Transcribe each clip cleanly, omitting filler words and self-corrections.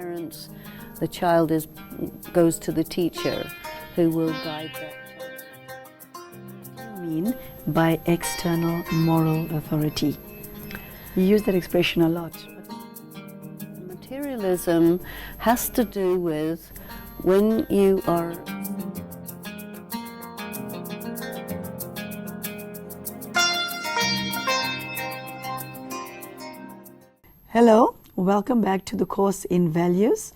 parents, the child goes to the teacher who will guide that child. What do you mean by external moral authority? You use that expression a lot. Materialism has to do with when you are Hello, welcome back to the course in Values.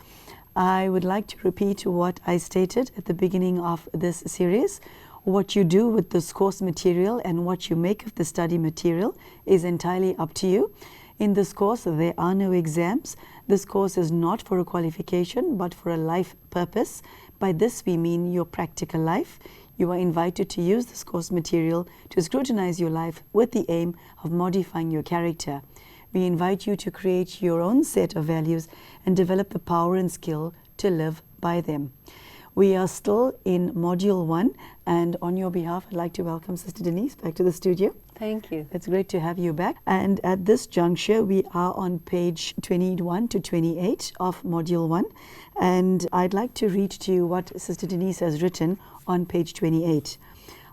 I would like to repeat what I stated at the beginning of this series. What you do with this course material and what you make of the study material is entirely up to you. In this course, there are no exams. This course is not for a qualification, but for a life purpose. By this, we mean your practical life. You are invited to use this course material to scrutinize your life with the aim of modifying your character. We invite you to create your own set of values and develop the power and skill to live by them. We are still in Module 1, and on your behalf, I'd like to welcome Sister Denise back to the studio. Thank you. It's great to have you back. And at this juncture, we are on page 21 to 28 of Module 1. And I'd like to read to you what Sister Denise has written on page 28.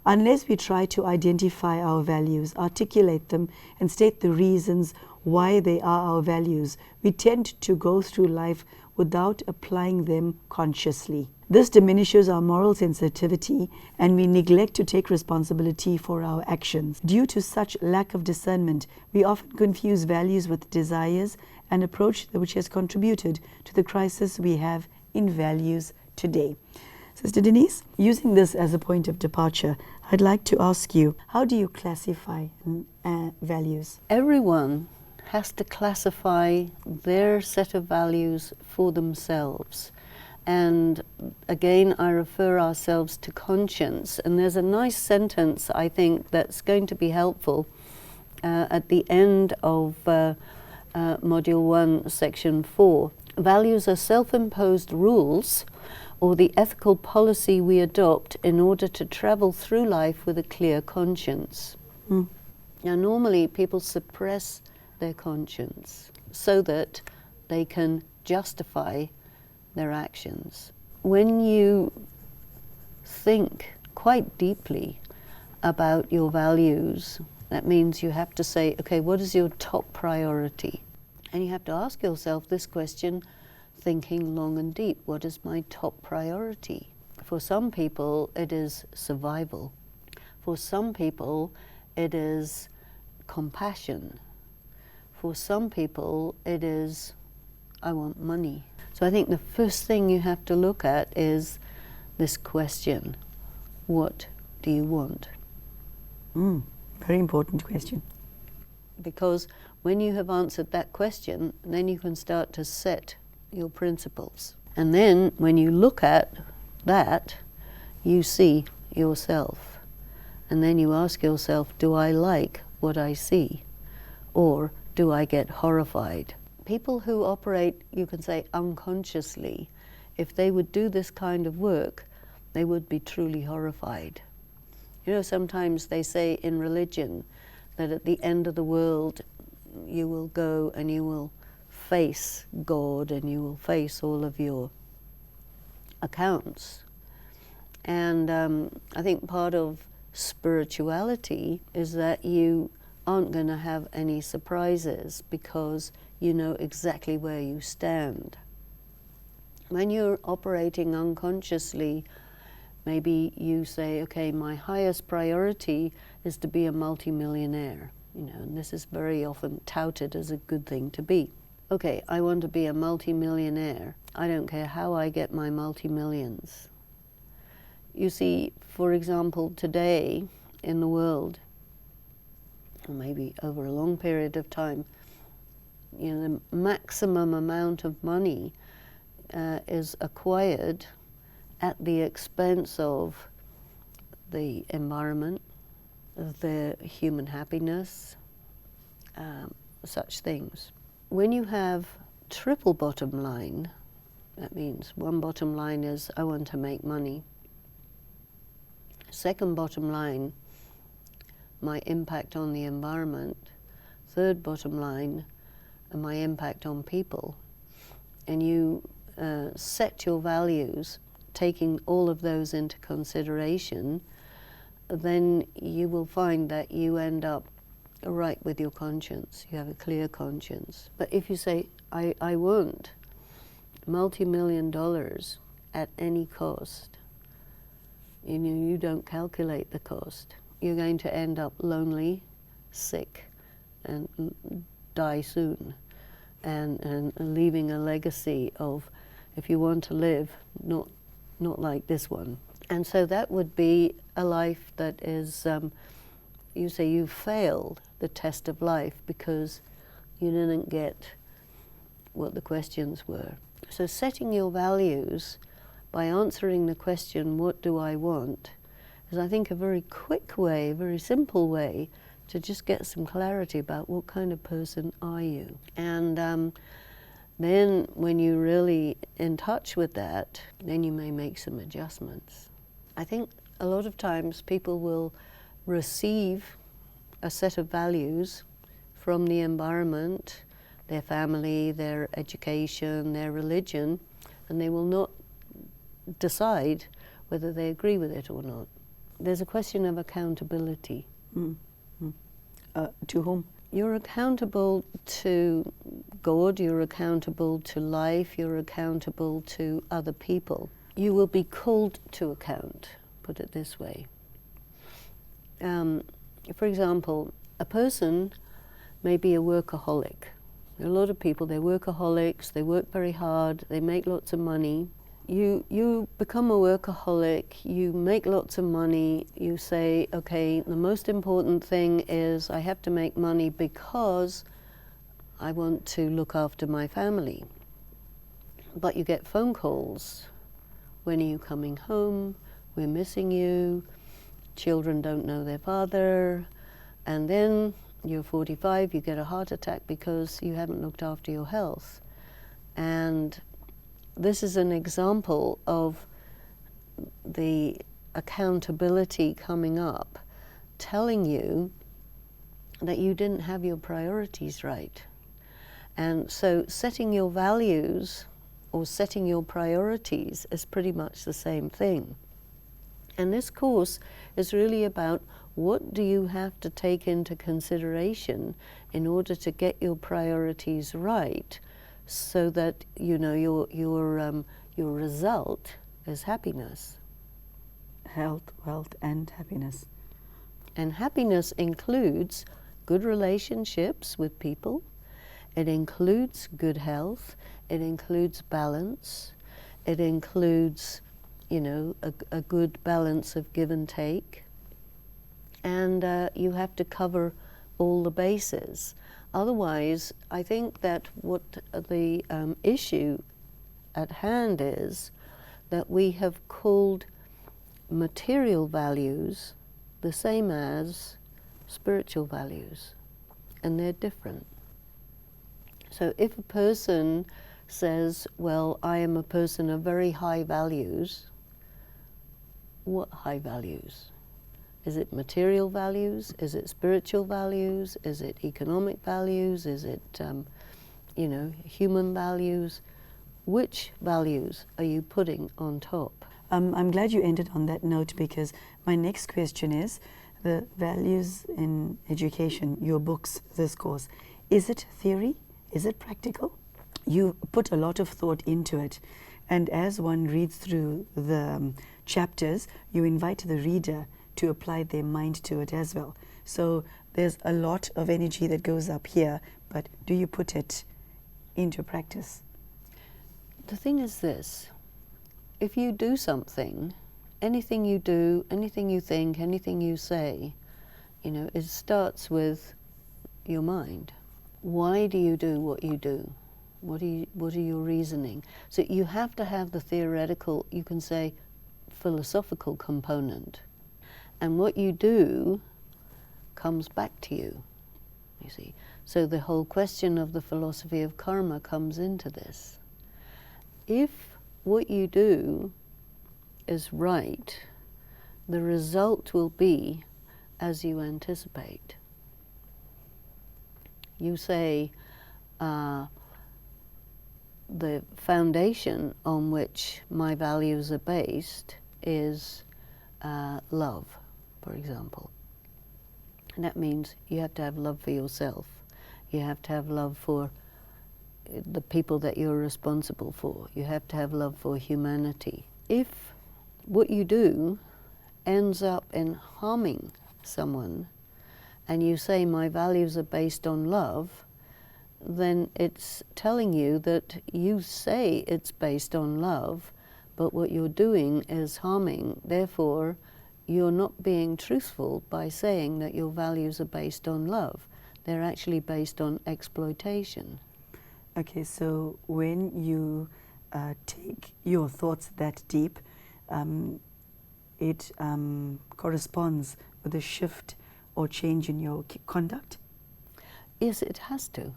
Unless we try to identify our values, articulate them, and state the reasons why they are our values, we tend to go through life without applying them consciously. This diminishes our moral sensitivity, and we neglect to take responsibility for our actions. Due to such lack of discernment, we often confuse values with desires, an approach which has contributed to the crisis we have in values today. Sister Denise, using this as a point of departure, I'd like to ask you, how do you classify values? Everyone has to classify their set of values for themselves. And again, I refer ourselves to conscience. And there's a nice sentence, I think, that's going to be helpful at the end of Module 1, Section 4. Values are self-imposed rules or the ethical policy we adopt in order to travel through life with a clear conscience. Now, normally people suppress their conscience so that they can justify their actions. When you think quite deeply about your values, that means you have to say, okay, what is your top priority? And you have to ask yourself this question, thinking long and deep. What is my top priority? For some people, it is survival. For some people, it is compassion. For some people, it is, I want money. So I think the first thing you have to look at is this question, what do you want? Very important question. Because when you have answered that question, then you can start to set your principles. And then when you look at that, you see yourself. And then you ask yourself, do I like what I see? Or do I get horrified? People who operate, you can say, unconsciously, if they would do this kind of work, they would be truly horrified. You know, sometimes they say in religion that at the end of the world, you will go and you will face God and you will face all of your accounts. And I think part of spirituality is that you aren't going to have any surprises because you know exactly where you stand. When you're operating unconsciously, maybe you say, okay, my highest priority is to be a multimillionaire, you know, and this is very often touted as a good thing to be. Okay, I want to be a multimillionaire. I don't care how I get my multi-millions. You see, for example, today in the world, or maybe over a long period of time, you know, the maximum amount of money is acquired at the expense of the environment, the human happiness, such things. When you have triple bottom line, that means one bottom line is I want to make money. Second bottom line, my impact on the environment. Third bottom line, my impact on people. and you set your values, taking all of those into consideration, then you will find that you end up right with your conscience. You have a clear conscience. But if you say, I want multi-million dollars at any cost, you don't calculate the cost, you're going to end up lonely, sick, and die soon, and leaving a legacy of, if you want to live, not like this one. And so that would be a life that is, you say you failed the test of life because you didn't get what the questions were. So setting your values by answering the question, what do I want, is, I think, a very quick way, a very simple way to just get some clarity about what kind of person are you. And then when you're really in touch with that, then you may make some adjustments. I think a lot of times people will receive a set of values from the environment, their family, their education, their religion, and they will not decide whether they agree with it or not. There's a question of accountability. To whom? You're accountable to God, you're accountable to life, you're accountable to other people. You will be called to account, put it this way. For example, a person may be a workaholic. There are a lot of people, they're workaholics, they work very hard, they make lots of money. You become a workaholic, you make lots of money, you say, okay, the most important thing is I have to make money because I want to look after my family. But you get phone calls. When are you coming home? We're missing you. Children don't know their father. And then you're 45, you get a heart attack because you haven't looked after your health. And this is an example of the accountability coming up, telling you that you didn't have your priorities right. And so setting your values or setting your priorities is pretty much the same thing. And this course is really about what do you have to take into consideration in order to get your priorities right, so that your result is happiness. Health, wealth, and happiness. And happiness includes good relationships with people. It includes good health. It includes balance. It includes, a good balance of give and take. And you have to cover all the bases. Otherwise, I think that what the issue at hand is that we have called material values the same as spiritual values, and they're different. So if a person says, well, I am a person of very high values, what high values? Is it material values? Is it spiritual values? Is it economic values? Is it, human values? Which values are you putting on top? I'm glad you ended on that note, because my next question is the values in education, your books, this course. Is it theory? Is it practical? You put a lot of thought into it. And as one reads through the chapters, you invite the reader to apply their mind to it as well. So there's a lot of energy that goes up here, but do you put it into practice? The thing is this: if you do something, anything you do, anything you think, anything you say, it starts with your mind. Why do you do what you do? What are your reasoning? So you have to have the theoretical, you can say, philosophical component. And what you do comes back to you, you see. So the whole question of the philosophy of karma comes into this. If what you do is right, the result will be as you anticipate. You say, the foundation on which my values are based is love, for example. And that means you have to have love for yourself. You have to have love for the people that you're responsible for. You have to have love for humanity. If what you do ends up in harming someone, and you say my values are based on love, then it's telling you that you say it's based on love, but what you're doing is harming. Therefore, you're not being truthful by saying that your values are based on love. They're actually based on exploitation. Okay, so when you take your thoughts that deep, it corresponds with a shift or change in your conduct? Yes, it has to.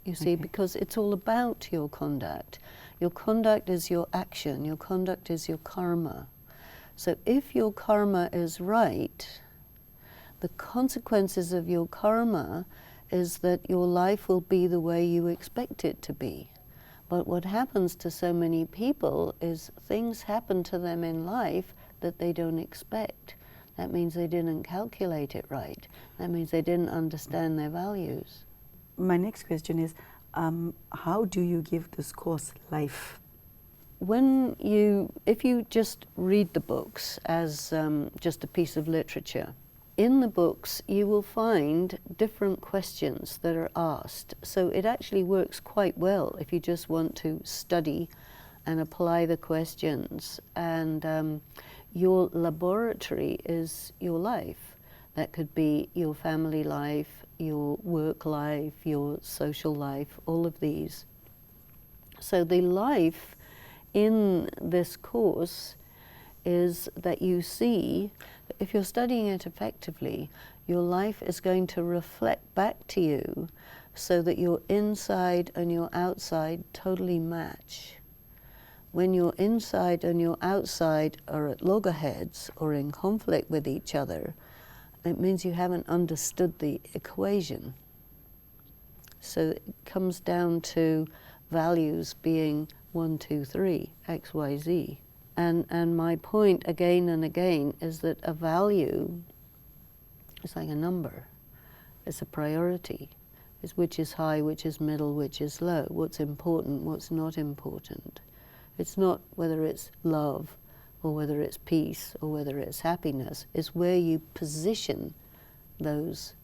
You see, because it's all about your conduct. Your conduct is your action. Your conduct is your karma. So if your karma is right, the consequences of your karma is that your life will be the way you expect it to be. But what happens to so many people is things happen to them in life that they don't expect. That means they didn't calculate it right. That means they didn't understand their values. My next question is, how do you give this course life? If you just read the books as just a piece of literature, in the books you will find different questions that are asked. So it actually works quite well if you just want to study and apply the questions. And your laboratory is your life. That could be your family life, your work life, your social life, all of these. So the life in this course is that you see, if you're studying it effectively, your life is going to reflect back to you so that your inside and your outside totally match. When your inside and your outside are at loggerheads or in conflict with each other, it means you haven't understood the equation. So it comes down to values being 1, 2, 3, X, Y, Z. And my point again and again is that a value is like a number. It's a priority. It's which is high, which is middle, which is low, what's important, what's not important. It's not whether it's love or whether it's peace or whether it's happiness. It's where you position those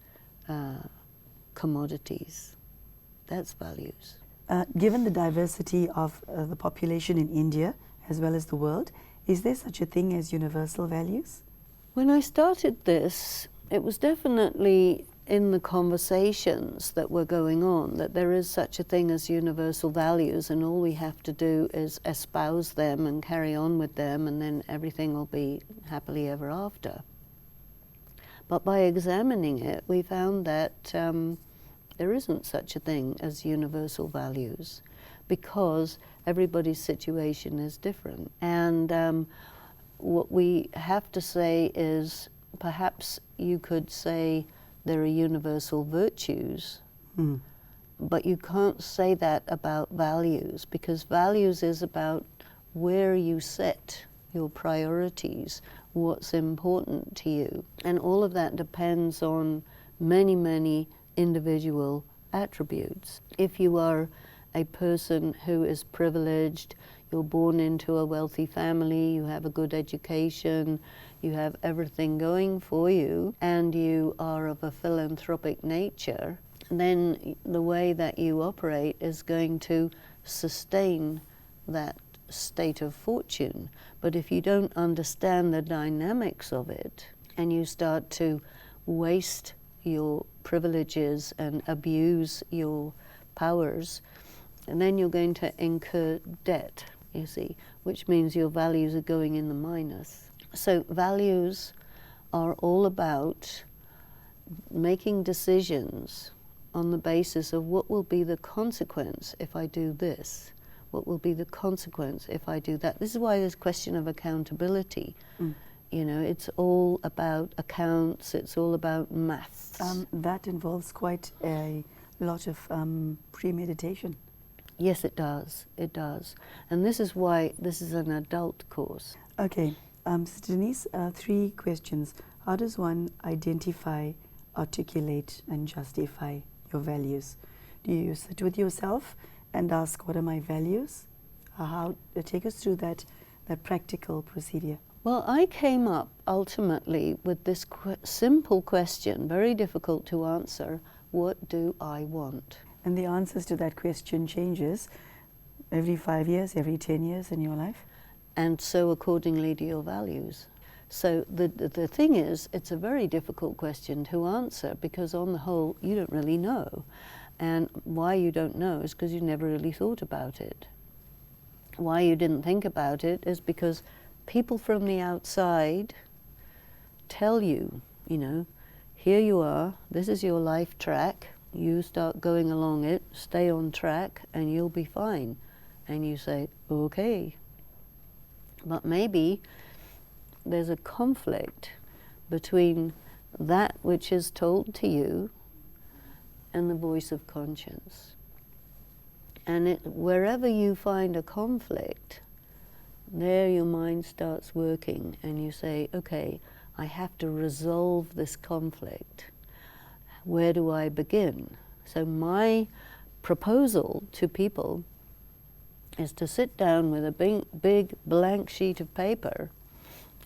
commodities. That's values. Given the diversity of the population in India as well as the world, is there such a thing as universal values? When I started this, it was definitely in the conversations that were going on that there is such a thing as universal values, and all we have to do is espouse them and carry on with them, and then everything will be happily ever after. But by examining it, we found that there isn't such a thing as universal values, because everybody's situation is different. And what we have to say is, perhaps you could say there are universal virtues, but you can't say that about values, because values is about where you set your priorities, what's important to you. And all of that depends on many, many individual attributes. If you are a person who is privileged, you're born into a wealthy family, you have a good education, you have everything going for you, and you are of a philanthropic nature, then the way that you operate is going to sustain that state of fortune. But if you don't understand the dynamics of it, and you start to waste your privileges and abuse your powers, and then you're going to incur debt, you see, which means your values are going in the minus. So values are all about making decisions on the basis of what will be the consequence if I do this, what will be the consequence if I do that. This is why there's a question of accountability. You know, it's all about accounts, it's all about maths. That involves quite a lot of premeditation. Yes, it does. It does. And this is why this is an adult course. Okay. Sister Denise, 3 questions. How does one identify, articulate, and justify your values? Do you sit with yourself and ask, what are my values? Take us through that practical procedure. Well, I came up ultimately with this simple question, very difficult to answer: what do I want? And the answers to that question changes every 5 years, every 10 years in your life? And so accordingly to your values. So the thing is, it's a very difficult question to answer, because on the whole, you don't really know. And why you don't know is because you never really thought about it. Why you didn't think about it is because people from the outside tell you, here you are, this is your life track, you start going along it, stay on track, and you'll be fine. And you say, okay. But maybe there's a conflict between that which is told to you and the voice of conscience. And wherever you find a conflict, there your mind starts working, and you say, okay, I have to resolve this conflict. Where do I begin? So my proposal to people is to sit down with a big blank sheet of paper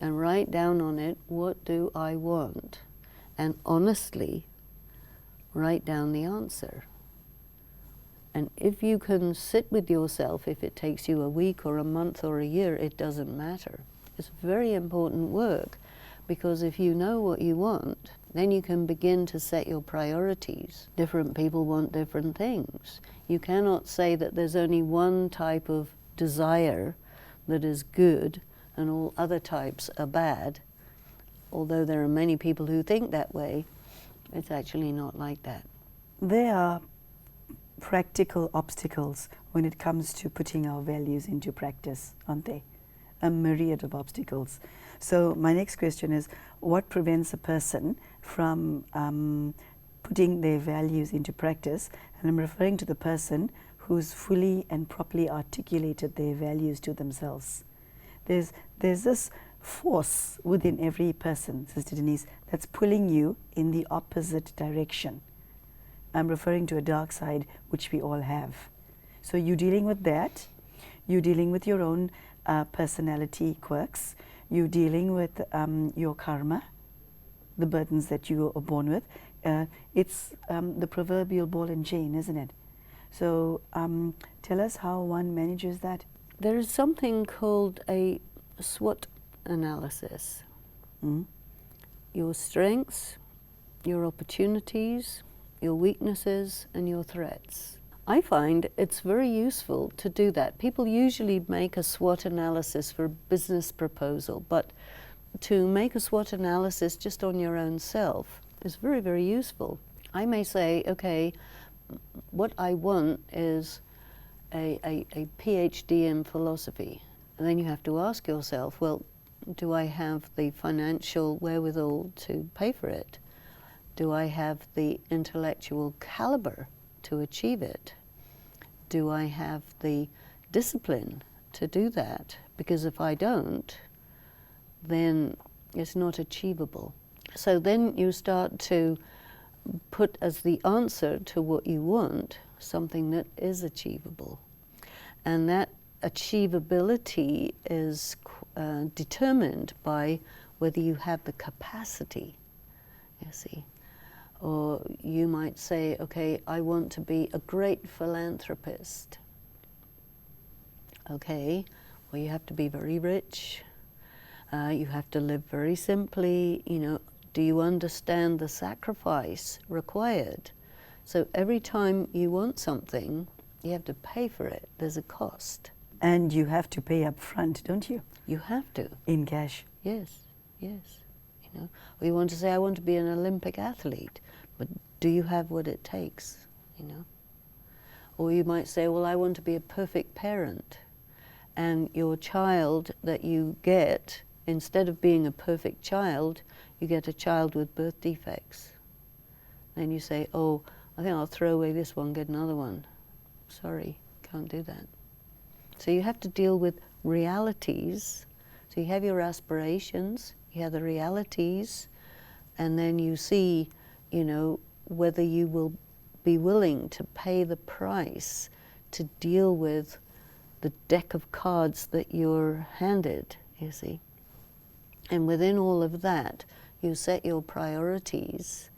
and write down on it, what do I want? And honestly, write down the answer. And if you can sit with yourself, if it takes you a week or a month or a year, it doesn't matter. It's very important work, because if you know what you want, then you can begin to set your priorities. Different people want different things. You cannot say that there's only one type of desire that is good and all other types are bad. Although there are many people who think that way, it's actually not like that. There are practical obstacles when it comes to putting our values into practice, aren't they? A myriad of obstacles. So my next question is, what prevents a person from putting their values into practice? And I'm referring to the person who's fully and properly articulated their values to themselves. There's this force within every person, Sister Denise, that's pulling you in the opposite direction. I'm referring to a dark side, which we all have. So you're dealing with that. You're dealing with your own personality quirks. You're dealing with your karma, the burdens that you are born with. It's the proverbial ball and chain, isn't it? So tell us how one manages that. There is something called a SWOT analysis. Your strengths, your opportunities, your weaknesses, and your threats. I find it's very useful to do that. People usually make a SWOT analysis for a business proposal, but to make a SWOT analysis just on your own self is very, very useful. I may say, okay, what I want is a PhD in philosophy. And then you have to ask yourself, well, do I have the financial wherewithal to pay for it? Do I have the intellectual caliber to achieve it? Do I have the discipline to do that? Because if I don't, then it's not achievable. So then you start to put as the answer to what you want something that is achievable. And that achievability is determined by whether you have the capacity, you see. Or you might say, okay, I want to be a great philanthropist. Okay, well, you have to be very rich. You have to live very simply. Do you understand the sacrifice required? So every time you want something, you have to pay for it. There's a cost. And you have to pay up front, don't you? You have to. In cash. Yes, yes. Or you want to say, I want to be an Olympic athlete, but do you have what it takes, Or you might say, well, I want to be a perfect parent, and your child that you get, instead of being a perfect child, you get a child with birth defects. Then you say, oh, I think I'll throw away this one, get another one. Sorry, Can't do that. So you have to deal with realities. So you have your aspirations, you have the realities, and then you see, you know, whether you will be willing to pay the price to deal with the deck of cards that you're handed, you see. And within all of that, you set your priorities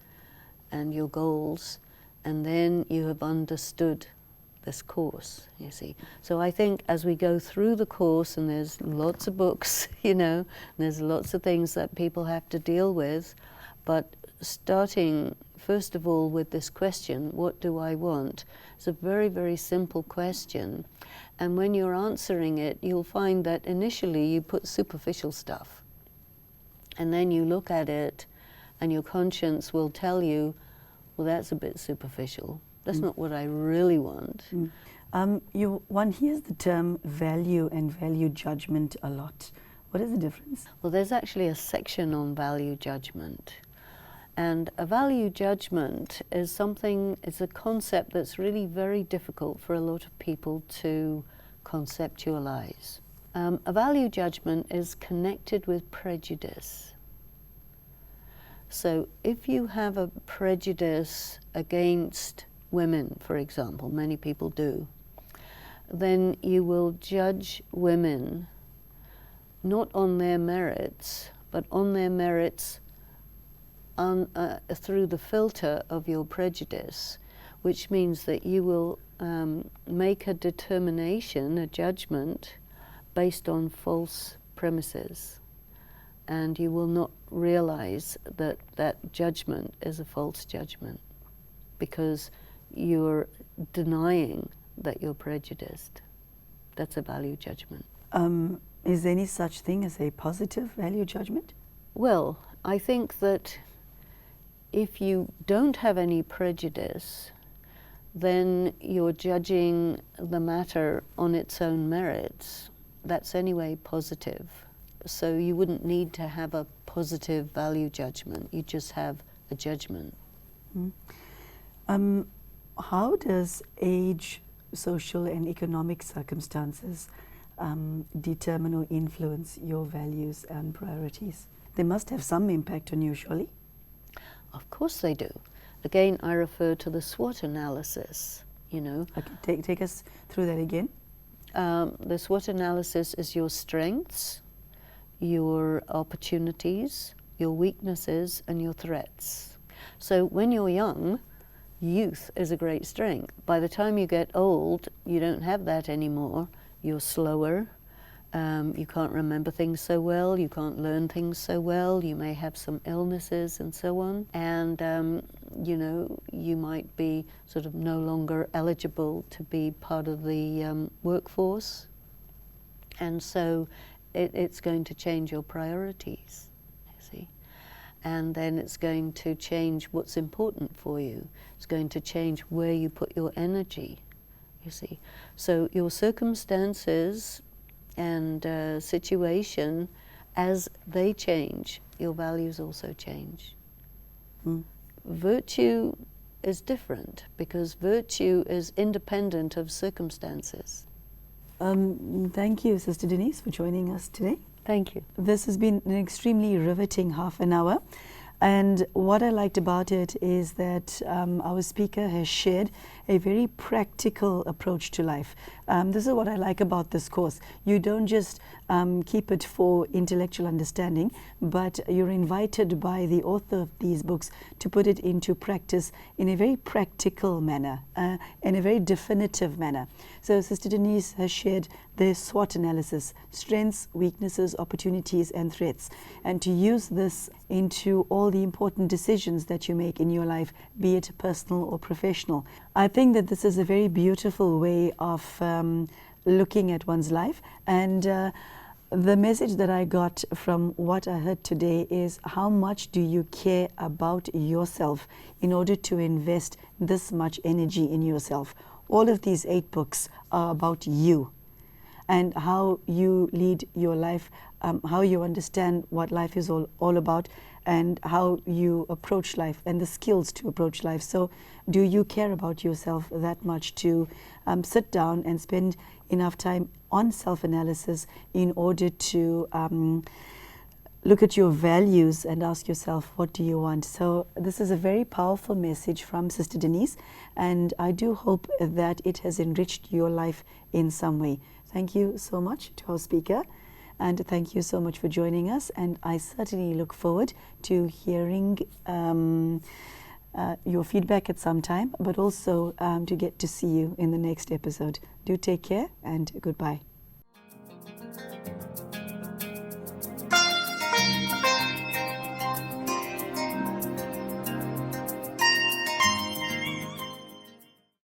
and your goals, and then you have understood this course, you see. So I think as we go through the course, and there's lots of books, you know, and there's lots of things that people have to deal with, but starting first of all with this question, what do I want? It's a very, very simple question. And when you're answering it, you'll find that initially you put superficial stuff. And then you look at it and your conscience will tell you, well, that's a bit superficial. That's not what I really want. One hears the term value and value judgment a lot. What is the difference? Well, there's actually a section on value judgment. And a value judgment is something, it's a concept that's really very difficult for a lot of people to conceptualize. A value judgment is connected with prejudice. So if you have a prejudice against women, for example, many people do, then you will judge women not on their merits, but on their merits through the filter of your prejudice, which means that you will make a determination, a judgment, based on false premises. And you will not realize that that judgment is a false judgment, because you're denying that you're prejudiced. That's a value judgment. Is there any such thing as a positive value judgment? Well, I think that if you don't have any prejudice, then you're judging the matter on its own merits. That's anyway positive. So you wouldn't need to have a positive value judgment. You just have a judgment. How does age, social and economic circumstances determine or influence your values and priorities? They must have some impact on you, surely? Of course they do. Again, I refer to the SWOT analysis, you know. Okay, take us through that again. The SWOT analysis is your strengths, your opportunities, your weaknesses, and your threats. So when you're young, youth is a great strength. By the time you get old, you don't have that anymore. You're slower. You can't remember things so well, you can't learn things so well, you may have some illnesses and so on, and you know, you might be sort of no longer eligible to be part of the workforce, and so it's going to change your priorities, you see, and then it's going to change what's important for you. It's going to change where you put your energy, you see. So your circumstances and situation, as they change, your values also change. Virtue is different, because virtue is independent of circumstances. Thank you, Sister Denise, for joining us today. Thank you. This has been an extremely riveting half an hour. And what I liked about it is that our speaker has shared a very practical approach to life. This is what I like about this course. You don't just keep it for intellectual understanding, but you're invited by the author of these books to put it into practice in a very practical manner, in a very definitive manner. So Sister Denise has shared the SWOT analysis, strengths, weaknesses, opportunities and threats, and to use this into all the important decisions that you make in your life, be it personal or professional. I think that this is a very beautiful way of looking at one's life, and the message that I got from what I heard today is, how much do you care about yourself in order to invest this much energy in yourself? All of these 8 books are about you and how you lead your life, how you understand what life is all about, and how you approach life and the skills to approach life. So Do you care about yourself that much to sit down and spend enough time on self-analysis in order to look at your values and ask yourself, what do you want? So this is a very powerful message from Sister Denise, and I do hope that it has enriched your life in some way. Thank you so much to our speaker, and thank you so much for joining us, and I certainly look forward to hearing your feedback at some time, but also to get to see you in the next episode. Do take care, and goodbye.